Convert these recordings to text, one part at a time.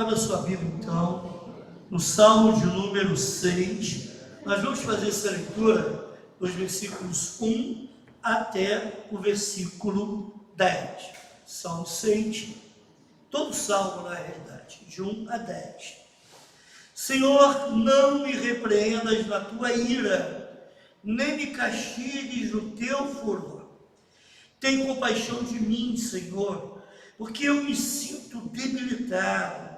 Abra sua Bíblia, então, no Salmo de número 6. Nós vamos fazer essa leitura dos versículos 1 até o versículo 10. Salmo 6, todo salmo na realidade, de 1 a 10. Senhor, não me repreendas na tua ira, nem me castigues no teu furor. Tem compaixão de mim, Senhor, porque eu me sinto debilitado.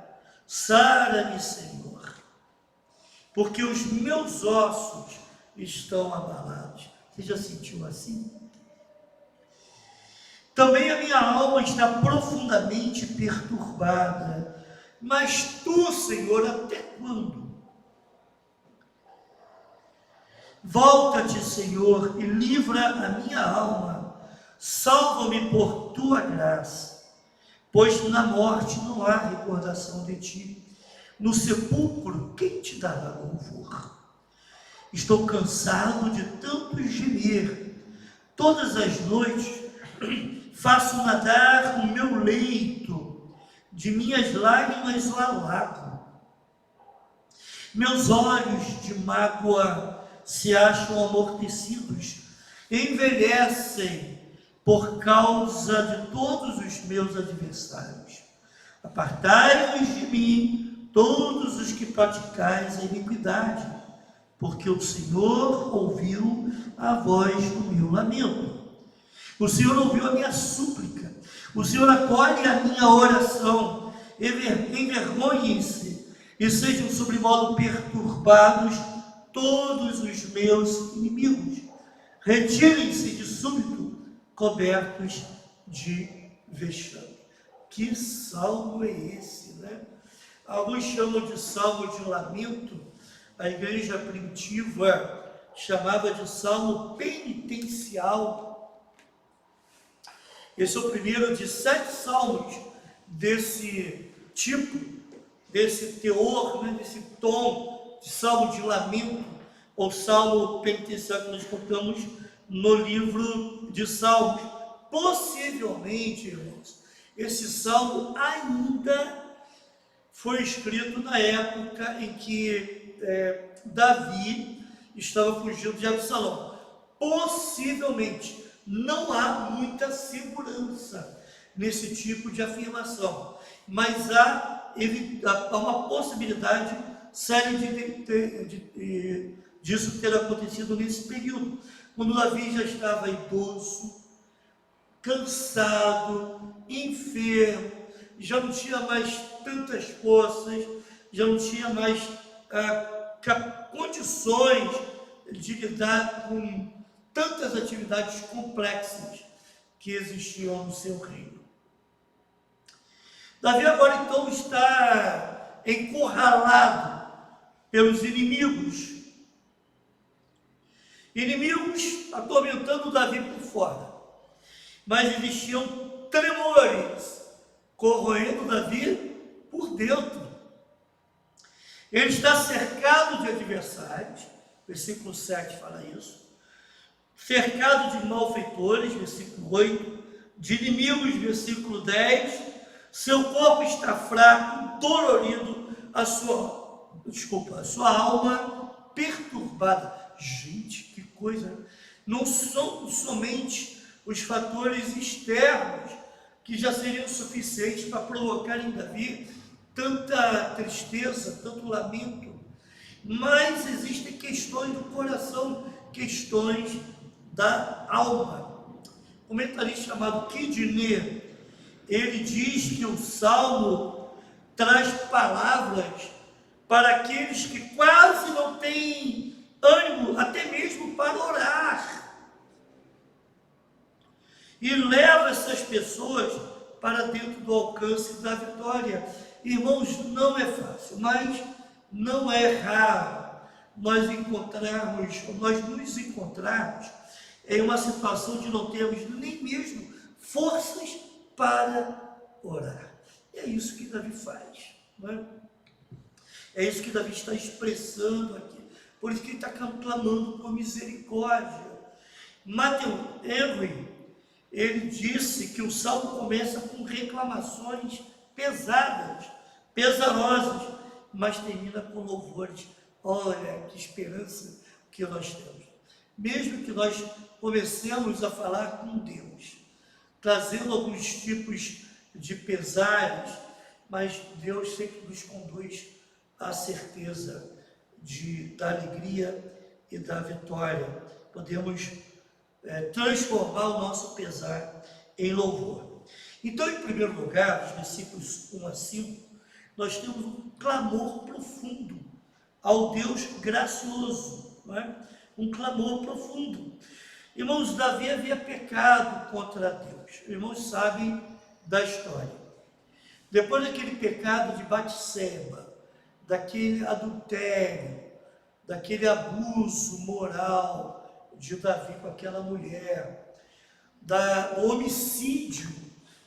Sara-me, Senhor, porque os meus ossos estão abalados. Você já sentiu assim? Também a minha alma está profundamente perturbada. Mas tu, Senhor, até quando? Volta-te, Senhor, e livra a minha alma. Salva-me por tua graça. Pois na morte não há recordação de ti. No sepulcro, quem te dará louvor? Estou cansado de tanto gemer. Todas as noites faço nadar o meu leito, de minhas lágrimas lago. Meus olhos de mágoa se acham amortecidos, envelhecem por causa de todos os meus adversários. Apartai-vos de mim, todos os que praticais a iniquidade, porque o Senhor ouviu a voz do meu lamento. O Senhor ouviu a minha súplica. O Senhor acolhe a minha oração. Envergonhem-se e sejam sobremodo perturbados todos os meus inimigos. Retirem-se de súbito, cobertos de vexame. Que salmo é esse, né? Alguns chamam de salmo de lamento. A igreja primitiva chamava de salmo penitencial. Esse é o primeiro de 7 salmos desse tipo, desse teor, né? Desse tom de salmo de lamento, ou salmo penitencial que nós contamos no livro de Salmos. Possivelmente, irmãos, esse salmo ainda foi escrito na época em que Davi estava fugindo de Absalão. Possivelmente, não há muita segurança nesse tipo de afirmação, mas há uma possibilidade séria disso ter acontecido nesse período, quando Davi já estava idoso, cansado, enfermo, já não tinha mais tantas forças, já não tinha mais condições de lidar com tantas atividades complexas que existiam no seu reino. Davi agora então está encurralado pelos inimigos atormentando Davi por fora, mas existiam tremores corroendo Davi por dentro. Ele está cercado de adversários, versículo 7 fala isso, cercado de malfeitores, versículo 8, de inimigos, versículo 10, seu corpo está fraco, dolorido, a sua alma perturbada. Gente, que coisa! Não são somente os fatores externos que já seriam suficientes para provocar em Davi tanta tristeza, tanto lamento, mas existem questões do coração, questões da alma. Um comentarista chamado Kidney, ele diz que o Salmo traz palavras para aqueles que quase não têm ânimo, até mesmo para orar, e leva essas pessoas para dentro do alcance da vitória. Irmãos, não é fácil, mas não é raro nós nos encontrarmos em uma situação de não termos nem mesmo forças para orar. E é isso que Davi faz, não é? É isso que Davi está expressando aqui. Por isso que ele está clamando por misericórdia. Matthew Henry, ele disse que o salmo começa com reclamações pesadas pesarosos, mas termina com louvores. Olha que esperança que nós temos. Mesmo que nós comecemos a falar com Deus, trazendo alguns tipos de pesares, mas Deus sempre nos conduz à certeza da alegria e da vitória. Podemos transformar o nosso pesar em louvor. Então, em primeiro lugar, os versículos 1 a 5, nós temos um clamor profundo ao Deus gracioso, não é? Um clamor profundo. Irmãos, Davi havia pecado contra Deus. Irmãos sabem da história. Depois daquele pecado de Batseba, daquele adultério, daquele abuso moral de Davi com aquela mulher, do homicídio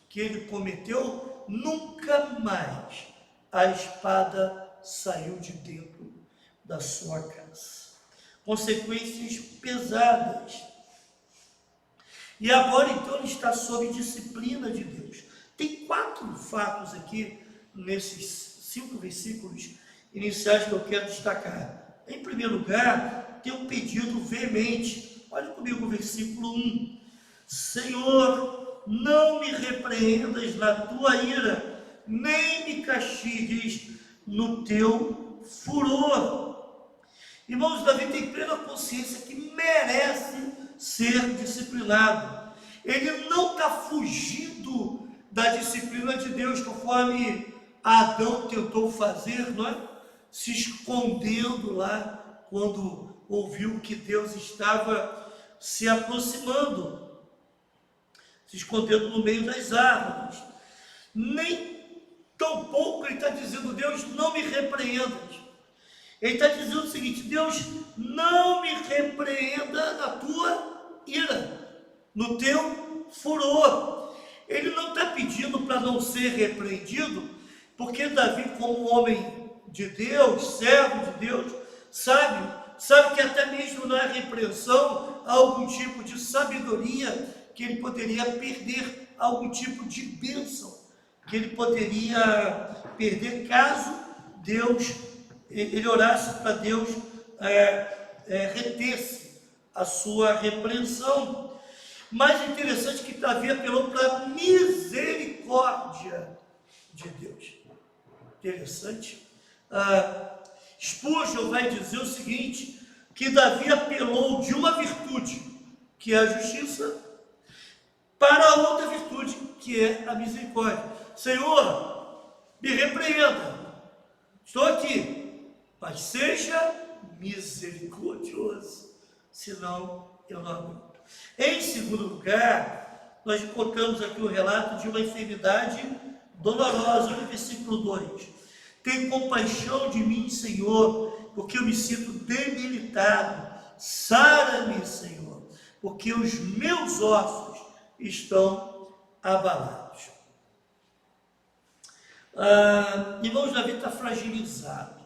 que ele cometeu, nunca mais a espada saiu de dentro da sua casa. Consequências pesadas. E agora então ele está sob disciplina de Deus. Tem 4 fatos aqui nesses 5 versículos iniciais que eu quero destacar. Em primeiro lugar, tem um pedido veemente. Olha comigo o versículo 1. Senhor, não me repreendas na tua ira, nem me castigues no teu furor. Irmãos, Davi tem plena consciência que merece ser disciplinado. Ele não está fugindo da disciplina de Deus, conforme Adão tentou fazer, não é? Se escondendo lá, quando ouviu que Deus estava se aproximando, se escondendo no meio das árvores. Nem tão pouco ele está dizendo: Deus, não me repreendas. Ele está dizendo o seguinte: Deus, não me repreenda na tua ira, no teu furor. Ele não está pedindo para não ser repreendido, porque Davi, como homem de Deus, servo de Deus, sabe que até mesmo na repreensão há algum tipo de sabedoria, que ele poderia perder algum tipo de bênção, que ele poderia perder caso ele orasse para Deus retesse a sua repreensão. Mas interessante que Davi apelou para a misericórdia de Deus. Interessante. Spurgeon vai dizer o seguinte, que Davi apelou de uma virtude, que é a justiça, para outra virtude, que é a misericórdia. Senhor, me repreenda, estou aqui, mas seja misericordioso, senão eu não aguento. Em segundo lugar, nós encontramos aqui o relato de uma enfermidade dolorosa, no versículo 2. Tem compaixão de mim, Senhor, porque eu me sinto debilitado. Sara-me, Senhor, porque os meus ossos estão abalados. Irmãos, Davi está fragilizado.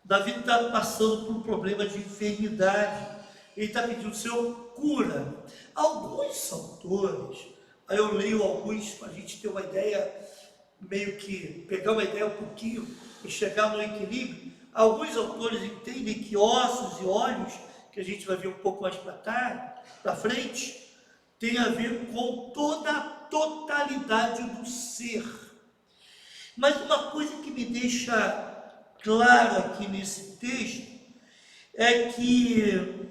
Davi está passando por um problema de enfermidade. Ele está pedindo: Senhor, cura. Alguns autores, aí eu leio alguns para a gente ter uma ideia, meio que pegar uma ideia um pouquinho e chegar no equilíbrio. Alguns autores entendem que ossos e olhos, que a gente vai ver um pouco mais para frente, tem a ver com toda a totalidade do ser. Mas uma coisa que me deixa claro aqui nesse texto é que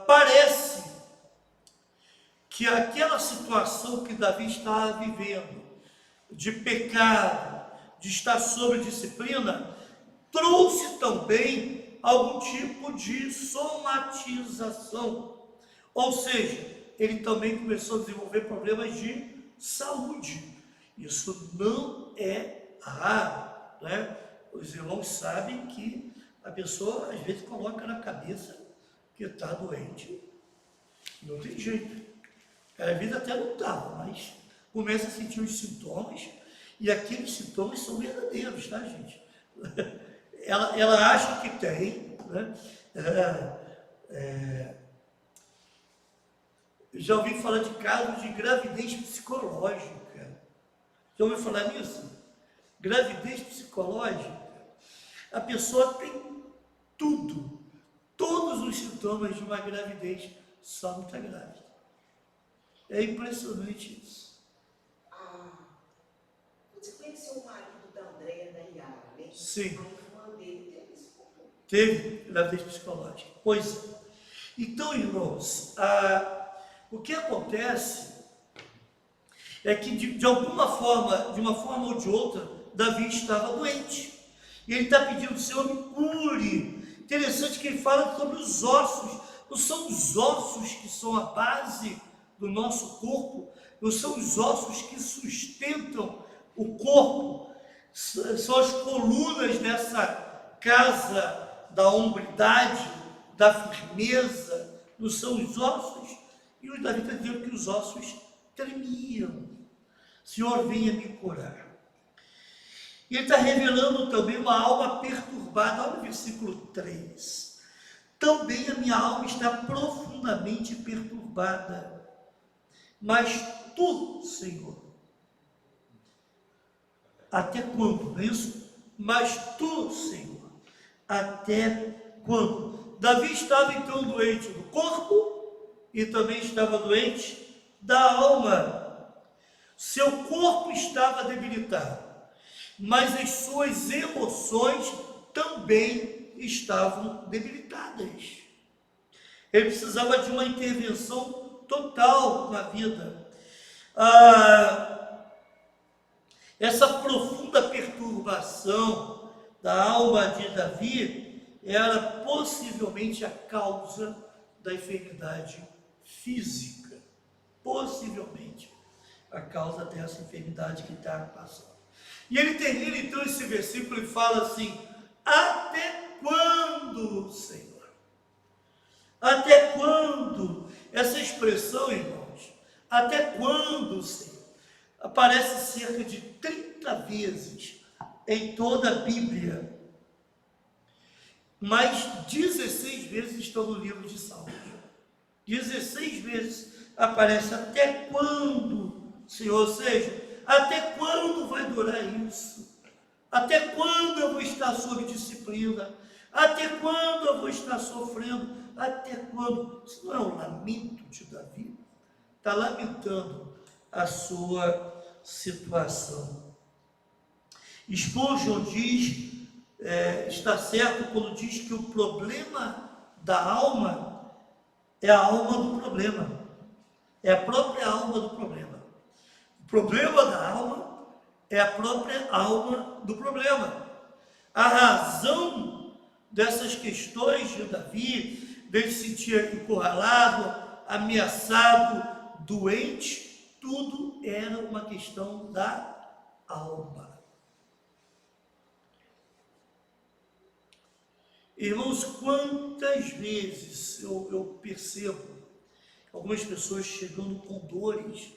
parece que aquela situação que Davi estava vivendo, de pecado, de estar sob disciplina, trouxe também algum tipo de somatização. Ou seja, ele também começou a desenvolver problemas de saúde. Isso não é raro, né? Os irmãos sabem que a pessoa às vezes coloca na cabeça que está doente, não tem jeito. Às vezes até não estava, mas começa a sentir os sintomas, e aqueles sintomas são verdadeiros, tá, gente? Ela acha que tem, né? Já ouvi falar de casos de gravidez psicológica. Já ouviu falar nisso? Gravidez psicológica, a pessoa tem tudo, todos os sintomas de uma gravidez, só não está grávida. É impressionante isso. Você conheceu o marido da Andréia, da Yara, né? Sim. A irmã dele teve esse problema. Teve gravidez psicológica. Pois é. Então, irmãos, o que acontece é que de alguma forma, de uma forma ou de outra, Davi estava doente. E ele está pedindo, Senhor, me cure. Interessante que ele fala sobre os ossos. Não são os ossos que são a base do nosso corpo, não são os ossos que sustentam o corpo, são as colunas dessa casa da hombridade, da firmeza, não são os ossos. E o Davi está dizendo que os ossos tremiam. Senhor, venha me curar. E ele está revelando também uma alma perturbada. Olha o versículo 3. Também a minha alma está profundamente perturbada. Mas tu, Senhor, até quando? Não é isso? Mas tu, Senhor, até quando? Davi estava então doente do corpo e também estava doente da alma. Seu corpo estava debilitado, mas as suas emoções também estavam debilitadas. Ele precisava de uma intervenção total na vida. Essa profunda perturbação da alma de Davi era possivelmente a causa da enfermidade física. Possivelmente a causa dessa enfermidade que está passando. E ele termina então esse versículo e fala assim: até quando, Senhor? Até quando? Essa expressão, irmãos, até quando, Senhor, aparece cerca de 30 vezes em toda a Bíblia, mas 16 vezes estão no livro de Salmos. 16 vezes aparece até quando, Senhor, ou seja, até quando vai durar isso? Até quando eu vou estar sob disciplina? Até quando eu vou estar sofrendo? Até quando? Isso não é um lamento de Davi? Está lamentando a sua situação. Spurgeon diz, está certo quando diz que o problema da alma é a alma do problema. É a própria alma do problema. O problema da alma é a própria alma do problema. A razão dessas questões de Davi, dele se sentir encurralado, ameaçado, doente, tudo era uma questão da alma. Irmãos, quantas vezes eu percebo algumas pessoas chegando com dores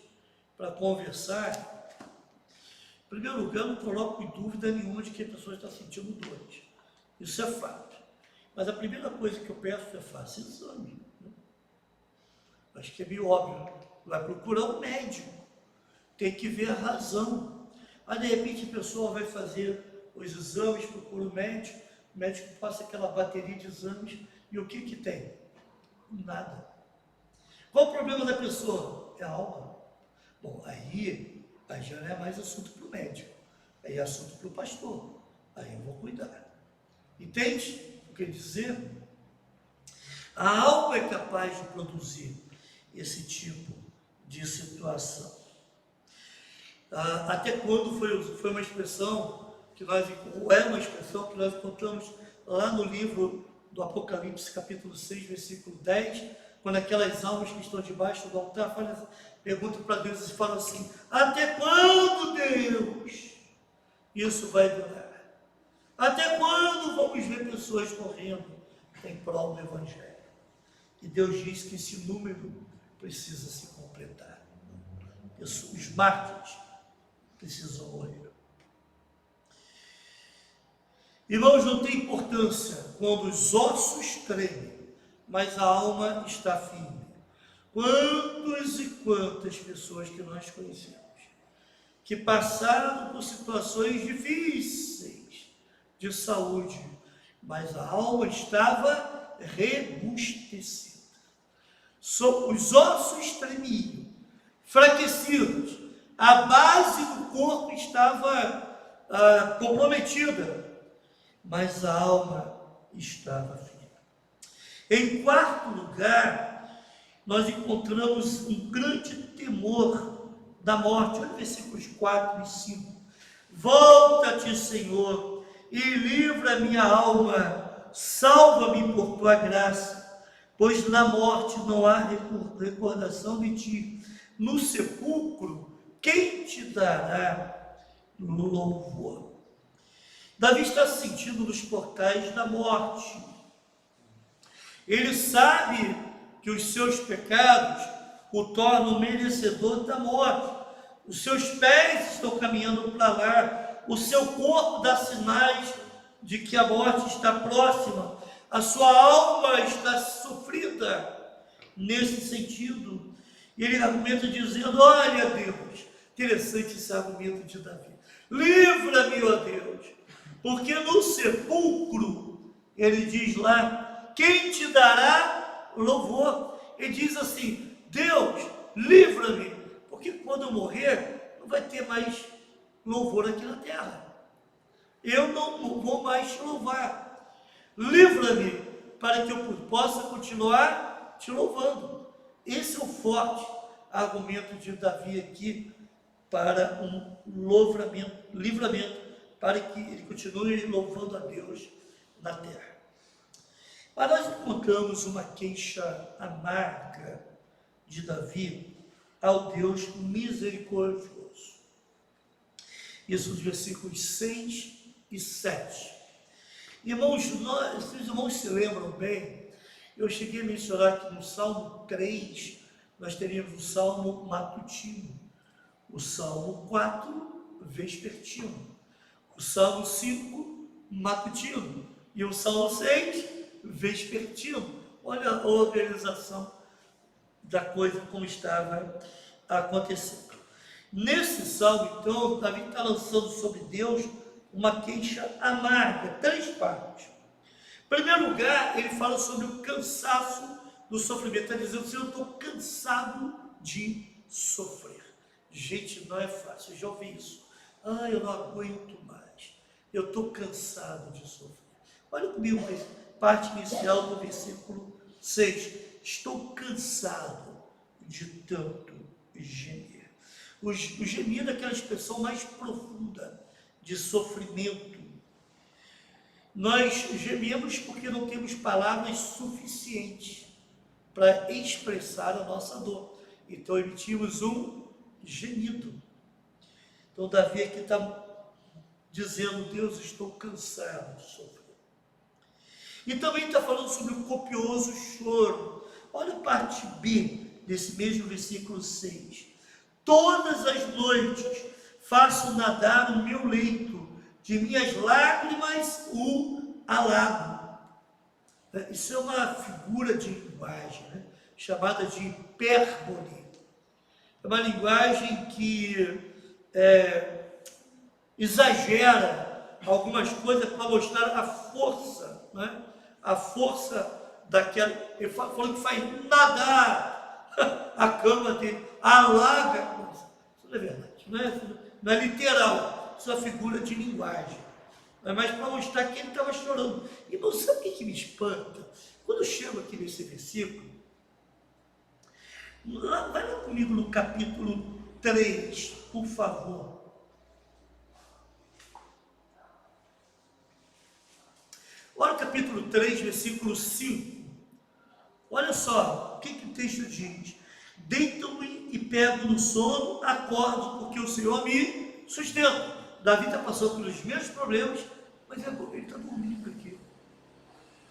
para conversar. Em primeiro lugar, eu não coloco em dúvida nenhuma de que a pessoa está sentindo dores. Isso é fato. Mas a primeira coisa que eu peço é faça exame. Acho que é meio óbvio. Vai procurar um médico. Tem que ver a razão. Aí, de repente, a pessoa vai fazer os exames, procura o médico passa aquela bateria de exames, e o que tem? Nada. Qual o problema da pessoa? É a alma. Bom, aí já não é mais assunto para o médico, aí é assunto para o pastor, aí eu vou cuidar. Entende o que eu dizer? A alma é capaz de produzir esse tipo de situação. Até quando foi uma expressão que nós encontramos lá no livro do Apocalipse, capítulo 6, versículo 10, quando aquelas almas que estão debaixo do altar perguntam para Deus e falam assim: até quando, Deus, isso vai durar? Até quando vamos ver pessoas morrendo em prol do Evangelho? E Deus diz que esse número precisa se completar. Os mártires precisam morrer. Irmãos, não tem importância quando os ossos tremem, mas a alma está firme. Quantos e quantas pessoas que nós conhecemos, que passaram por situações difíceis de saúde, mas a alma estava rebustecida. Os ossos tremiam, enfraquecidos, a base do corpo estava comprometida, mas a alma estava firme. Em quarto lugar, nós encontramos um grande temor da morte. Olha versículos 4 e 5. Volta-te, Senhor, e livra minha alma, salva-me por tua graça, pois na morte não há recordação de ti. No sepulcro, quem te dará louvor? Davi está se sentindo nos portais da morte. Ele sabe que os seus pecados o tornam merecedor da morte. Os seus pés estão caminhando para lá. O seu corpo dá sinais de que a morte está próxima. A sua alma está sofrida nesse sentido. E ele argumenta dizendo: olha, Deus, interessante esse argumento de Davi. Livra-me, ó Deus, porque no sepulcro, ele diz lá, quem te dará louvor? Ele diz assim: Deus, livra-me, porque quando eu morrer, não vai ter mais louvor aqui na terra. Eu não vou mais te louvar. Livra-me para que eu possa continuar te louvando. Esse é o forte argumento de Davi aqui para um livramento, para que ele continue louvando a Deus na terra. Mas nós encontramos uma queixa amarga de Davi ao Deus misericordioso. Isso nos versículos 6 e 7. Irmãos, se os irmãos se lembram bem, eu cheguei a mencionar que no Salmo 3, nós teríamos o Salmo matutino, o Salmo 4, vespertino, o Salmo 5, matutino, e o Salmo 6, vespertino. Olha a organização da coisa como estava acontecendo. Nesse salmo, então, Davi está lançando sobre Deus uma queixa amarga, 3 partes. Em primeiro lugar, ele fala sobre o cansaço do sofrimento. Está dizendo assim: eu estou cansado de sofrer. Gente, não é fácil, eu já ouvi isso. Eu não aguento mais. Eu estou cansado de sofrer. Olha comigo a parte inicial do versículo 6. Estou cansado de tanto gemer. O gemido é aquela expressão mais profunda de sofrimento. Nós gememos porque não temos palavras suficientes para expressar a nossa dor. Então emitimos um gemido. Então Davi aqui está dizendo: Deus, estou cansado de sofrer. E também está falando sobre o copioso choro. Olha a parte B desse mesmo versículo 6. Todas as noites faço nadar o meu leito, de minhas lágrimas o alago. Isso é uma figura de linguagem, né? Chamada de hipérbole. É uma linguagem que exagera algumas coisas para mostrar a força, né? A força daquela. Ele falou que faz nadar a cama dele, alaga. Isso não é verdade, não é literal, isso é uma figura de linguagem. Mas para mostrar que ele estava chorando. E não sabe o que me espanta? Quando eu chego aqui nesse versículo, vai lá comigo no capítulo 3, por favor. Olha o capítulo 3, versículo 5. Olha só, o que o texto diz? Deito-me e pego no sono, acordo porque o Senhor me sustenta. Davi está passando pelos mesmos problemas, mas ele está dormindo aqui.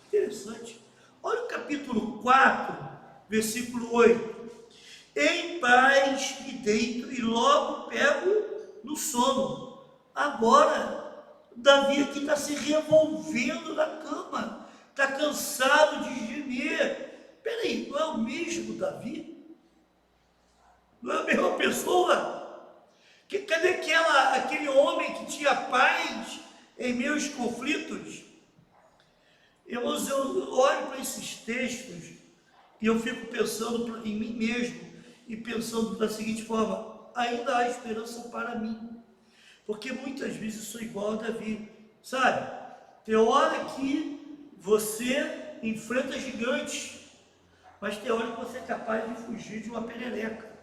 Interessante. Olha o capítulo 4, versículo 8. Em paz me deito e logo pego no sono. Agora, Davi aqui está se revolvendo na cama, está cansado de gemer. Peraí, não é o mesmo Davi? Não é a mesma pessoa? Cadê aquele homem que tinha paz em meus conflitos? Irmãos, eu olho para esses textos e eu fico pensando em mim mesmo e pensando da seguinte forma: ainda há esperança para mim, porque muitas vezes eu sou igual a Davi, sabe? Tem hora que você enfrenta gigantes, mas tem hora que você é capaz de fugir de uma perereca.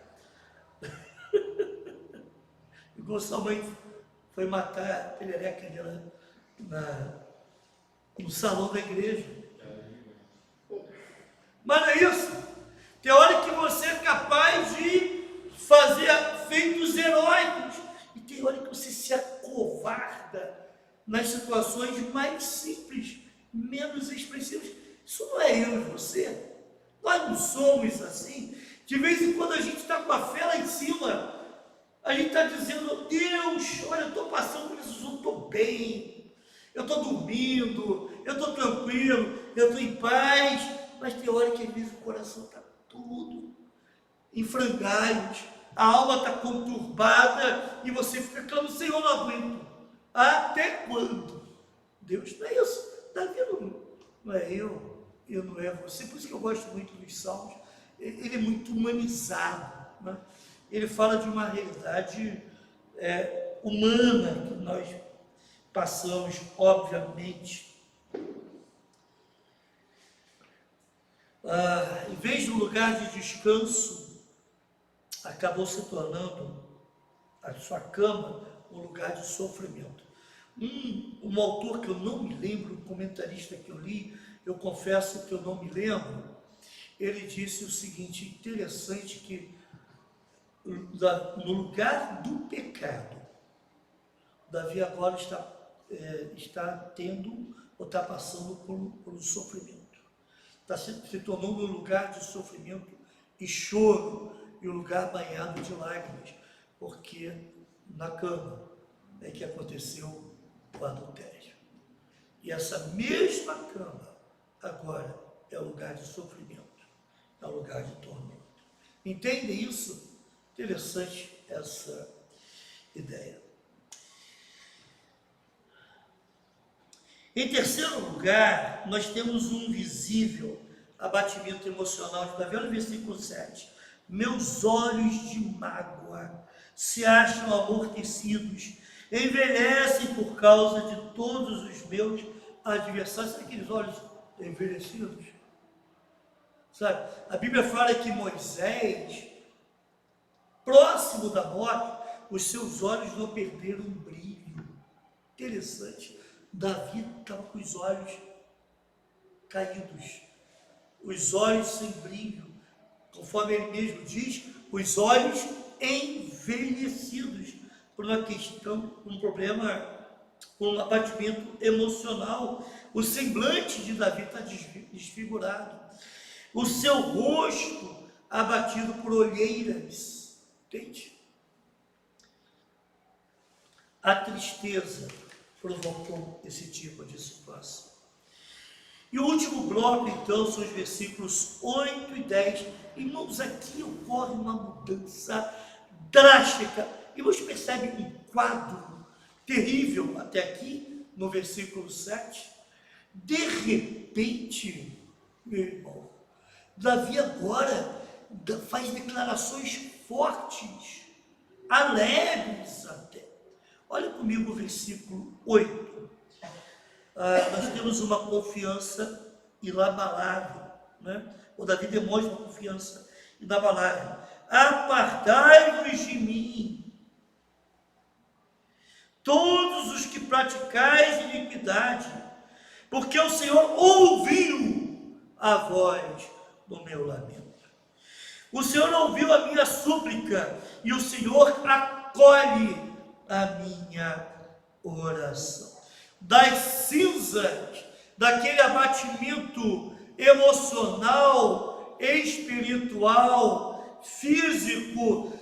Igual sua mãe foi matar a perereca dela no salão da igreja. Mas não é isso. Tem hora que você é capaz de fazer feitos heróicos. E tem hora que você se acovarda nas situações mais simples, menos expressivas. Isso não é eu e você. Nós não somos assim. De vez em quando a gente está com a fé lá em cima. A gente está dizendo: Deus, olha, eu estou passando por isso, eu estou bem. Eu estou dormindo, eu estou tranquilo, eu estou em paz. Mas tem hora que às vezes o coração está tudo em frangalhos, a alma está conturbada e você fica clamando: Senhor, não aguento. Até quando? Deus não é isso. Davi não é eu não é você. Por isso que eu gosto muito dos Salmos. Ele é muito humanizado, né? Ele fala de uma realidade humana que nós passamos, obviamente. Em vez de um lugar de descanso, acabou se tornando a sua cama um lugar de sofrimento. Um autor que eu não me lembro, um comentarista que eu li, eu confesso que eu não me lembro, ele disse o seguinte: interessante que no lugar do pecado, Davi agora está tendo ou está passando por um sofrimento. Se tornou um lugar de sofrimento e choro, e um lugar banhado de lágrimas, porque na cama é que aconteceu o adultério. E essa mesma cama agora é o lugar de sofrimento, é o lugar de tormento. Entendem isso? Interessante essa ideia. Em terceiro lugar, nós temos um visível abatimento emocional de Davi. Olha o versículo 7. Meus olhos de mágoa se acham amortecidos, envelhecem por causa de todos os meus adversários. Sabe aqueles olhos envelhecidos? Sabe? A Bíblia fala que Moisés, próximo da morte, os seus olhos não perderam um brilho. Interessante. Davi estava com os olhos caídos, os olhos sem brilho, conforme ele mesmo diz, os olhos envelhecidos por uma questão, um problema, um abatimento emocional. O semblante de Davi está desfigurado, o seu rosto abatido por olheiras, entende? A tristeza provocou esse tipo de situação. E o último bloco, então, são os versículos 8 e 10. Irmãos, aqui ocorre uma mudança drástica. E você percebe um quadro terrível até aqui, no versículo 7. De repente, meu irmão, Davi agora faz declarações fortes, alegres até. Olha comigo o versículo 8. Nós temos uma confiança inabalável, né? O Davi demonstra uma confiança inabalável. Apartai-vos de mim, todos os que praticais iniquidade, porque o Senhor ouviu a voz do meu lamento. O Senhor ouviu a minha súplica e o Senhor acolhe a minha oração. Das cinzas, daquele abatimento emocional, espiritual, físico,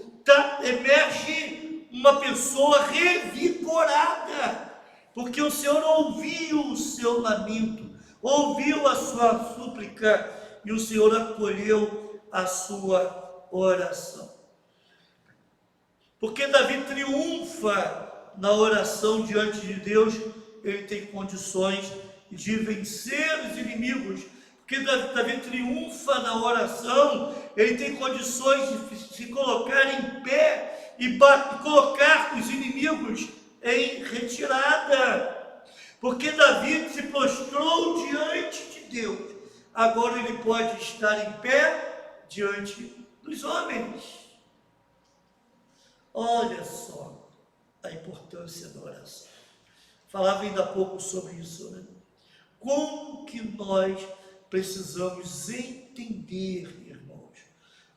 emerge uma pessoa revigorada, porque o Senhor ouviu o seu lamento, ouviu a sua súplica e o Senhor acolheu a sua oração. Porque Davi triunfa na oração diante de Deus, ele tem condições de vencer os inimigos. Porque Davi triunfa na oração, ele tem condições de se colocar em pé e colocar os inimigos em retirada. Porque Davi se prostrou diante de Deus. Agora ele pode estar em pé diante dos homens. Olha só a importância da oração. Falava ainda há pouco sobre isso, né? Como que nós precisamos entender, irmãos,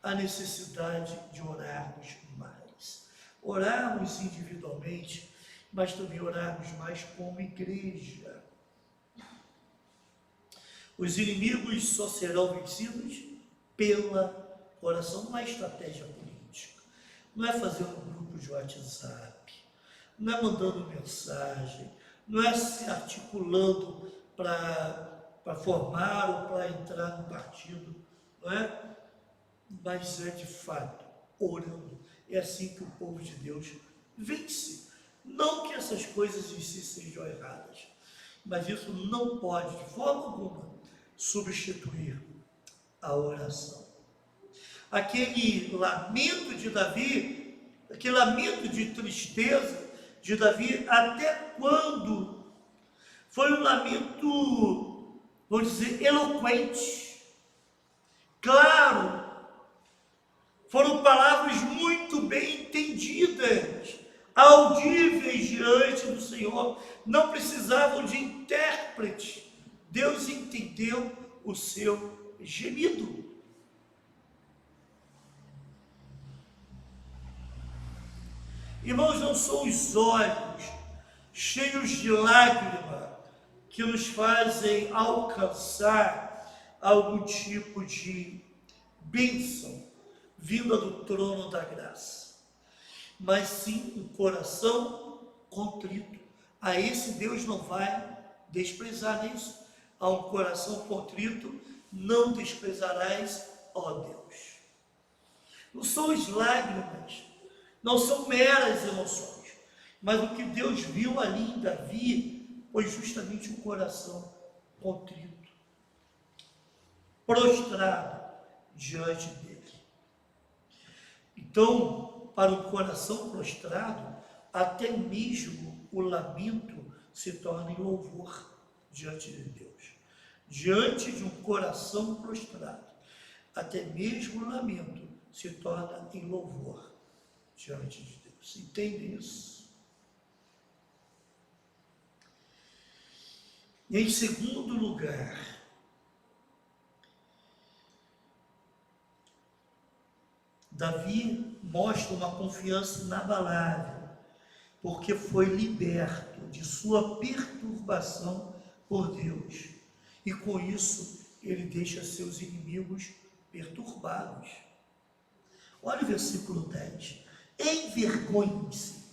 a necessidade de orarmos mais. Orarmos individualmente, mas também orarmos mais como igreja. Os inimigos só serão vencidos pela oração. Não é estratégia política, não é fazendo grupos de WhatsApp, não é mandando mensagem, não é se articulando para formar ou para entrar no partido, não é? Mas é de fato orando. É assim que o povo de Deus vence. Não que essas coisas em si sejam erradas, mas isso não pode, de forma alguma, substituir a oração. Aquele lamento de Davi, aquele lamento de tristeza de Davi, até quando foi um lamento, vamos dizer, eloquente, claro, foram palavras muito bem entendidas, audíveis diante do Senhor, não precisavam de intérprete. Deus entendeu o seu gemido. Irmãos, não são os olhos cheios de lágrima que nos fazem alcançar algum tipo de bênção vinda do trono da graça, mas sim um coração contrito. A esse Deus não vai desprezar isso. A um coração contrito não desprezarás, ó Deus. Não são as lágrimas, não são meras emoções, mas o que Deus viu ali em Davi foi justamente um coração contrito, prostrado diante dele. Então, para um coração prostrado, até mesmo o lamento se torna em louvor diante de Deus. Diante de um coração prostrado, até mesmo o lamento se torna em louvor diante de Deus. Entende isso? E em segundo lugar, Davi mostra uma confiança inabalável, porque foi liberto de sua perturbação por Deus. E com isso, ele deixa seus inimigos perturbados. Olha o versículo 10. Envergonhem-se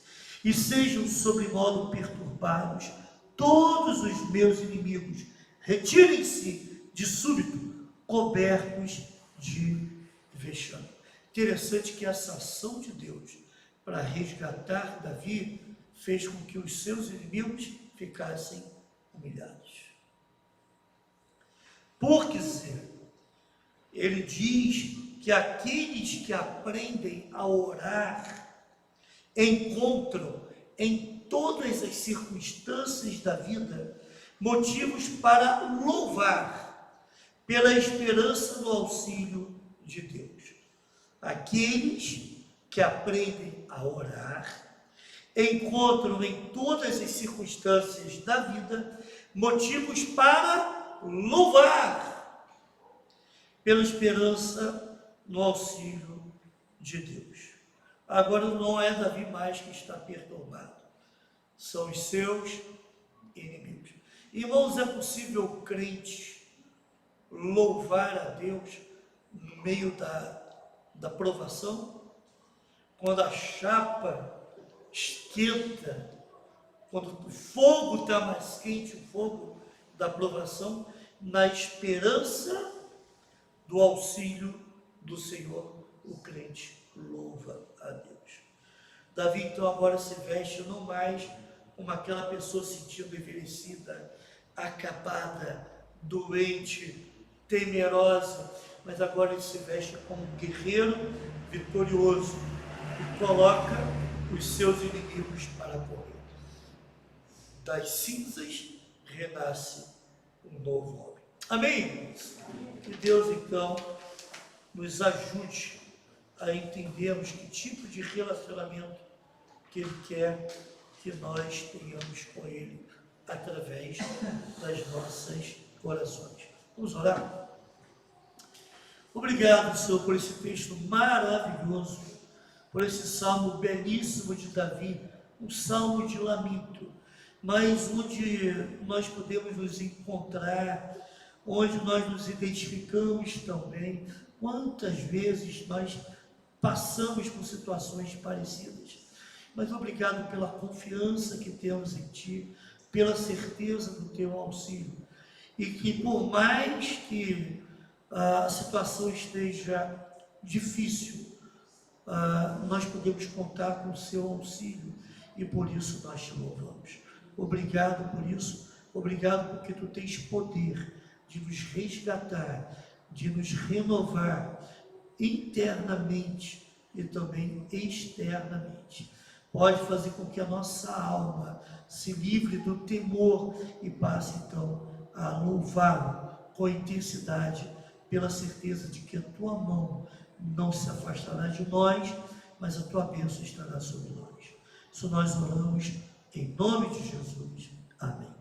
e sejam sobremodo perturbados todos os meus inimigos. Retirem-se de súbito, cobertos de vexame. Interessante que essa ação de Deus para resgatar Davi fez com que os seus inimigos ficassem humilhados. Por dizer, ele diz que aqueles que aprendem a orar encontram em todas as circunstâncias da vida motivos para louvar pela esperança no auxílio de Deus. Aqueles que aprendem a orar encontram em todas as circunstâncias da vida motivos para louvar pela esperança no auxílio de Deus. Agora não é Davi mais que está perturbado, são os seus inimigos. Irmãos, é possível o crente louvar a Deus no meio da provação? Quando a chapa esquenta, quando o fogo está mais quente, o fogo da provação, na esperança do auxílio do Senhor, o crente louva a Deus. Davi então agora se veste não mais como aquela pessoa sentindo envelhecida, acabada, doente, temerosa, mas agora ele se veste como um guerreiro vitorioso e coloca os seus inimigos para correr. Das cinzas renasce um novo homem. Amém? Que Deus então nos ajude a entendermos que tipo de relacionamento que Ele quer que nós tenhamos com Ele através das nossas orações. Vamos orar? Obrigado, Senhor, por esse texto maravilhoso, por esse salmo belíssimo de Davi, um salmo de lamento, mas onde nós podemos nos encontrar, onde nós nos identificamos também. Quantas vezes nós passamos por situações parecidas, mas obrigado pela confiança que temos em Ti, pela certeza do Teu auxílio, e que por mais que a situação esteja difícil, nós podemos contar com o Seu auxílio, e por isso nós Te louvamos. Obrigado por isso, obrigado porque Tu tens poder de nos resgatar, de nos renovar internamente e também externamente. Pode fazer com que a nossa alma se livre do temor e passe então a louvá-lo com intensidade, pela certeza de que a Tua mão não se afastará de nós, mas a Tua bênção estará sobre nós. Isso nós oramos em nome de Jesus. Amém.